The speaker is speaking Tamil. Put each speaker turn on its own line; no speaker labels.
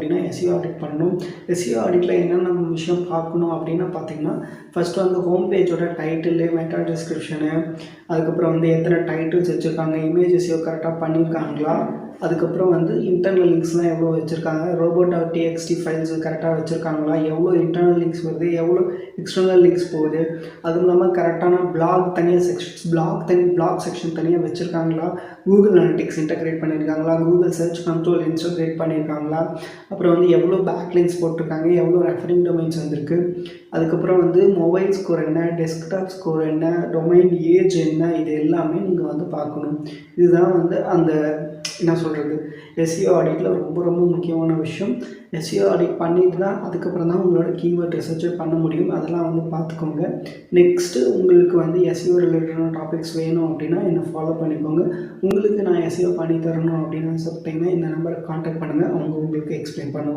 அப்படின்னா எஸ்இஓ ஆடிட் பண்ணணும். எஸ்இஓ ஆடிட்டில் என்னென்ன விஷயம் பார்க்கணும் அப்படின்னு பார்த்தீங்கன்னா, ஃபஸ்ட்டு வந்து ஹோம் பேஜோட டைட்டிலு, மெட்டா டிஸ்கிரிப்ஷனு, அதுக்கப்புறம் வந்து எத்தனை டைட்டில்ஸ் வச்சுருக்காங்க, இமேஜ் எஸ்இஓ கரெக்டாக பண்ணியிருக்காங்களா, அதுக்கப்புறம் வந்து இன்டர்னல் லிங்க்ஸ்லாம் எவ்வளோ வச்சுருக்காங்க, robo.txt ஃபைல்ஸ் கரெக்டாக வச்சுருக்காங்களா, எவ்வளோ இன்டர்னல் லிங்க்ஸ் வருது, எவ்வளோ எக்ஸ்டர்னல் லிங்க்ஸ் போகுது, அதுவும் இல்லாமல் கரெக்டான பிளாக் தனியாக செக்ஷன்ஸ், பிளாக் செக்ஷன் தனியாக வச்சுருக்காங்களா, கூகுள் அனலிட்டிக்ஸ் இன்டகிரேட் பண்ணியிருக்காங்களா, கூகுள் சர்ச் கண்ட்ரோல் இன்டகிரேட் பண்ணியிருக்காங்களா, அப்புறம் வந்து எவ்வளோ பேக்லிங்க்ஸ் போட்டிருக்காங்க, எவ்வளோ ரெஃபரிங் டொமைன்ஸ் வந்திருக்கு, அதுக்கப்புறம் வந்து மொபைல் ஸ்கோர் என்ன, டெஸ்க்டாப் ஸ்கோர் என்ன, டொமைன் ஏஜ் என்ன, இது எல்லாமே நீங்கள் வந்து பார்க்கணும். இதுதான் வந்து அந்த என்ன சொல்கிறது, எஸ்இஓ ஆடிட்டில் ரொம்ப ரொம்ப முக்கியமான விஷயம். எஸ்இஓ ஆடிட் பண்ணிட்டு தான் அதுக்கப்புறம் தான் உங்களோட கீவேர்ட் ரிசர்ச்சை பண்ண முடியும். அதெல்லாம் வந்து பார்த்துக்கோங்க. நெக்ஸ்ட்டு உங்களுக்கு வந்து எஸ்இஓ ரிலேட்டடான டாபிக்ஸ் வேணும் அப்படின்னா என்னை ஃபாலோ பண்ணிக்கோங்க. உங்களுக்கு நான் எஸ்இஓ பண்ணி தரணும் அப்படின்னு சொல்லிட்டீங்கன்னா இந்த நம்பரை கான்டாக்ட் பண்ணுங்கள். அவங்க உங்களுக்கு எக்ஸ்பிளைன் பண்ணுவாங்க.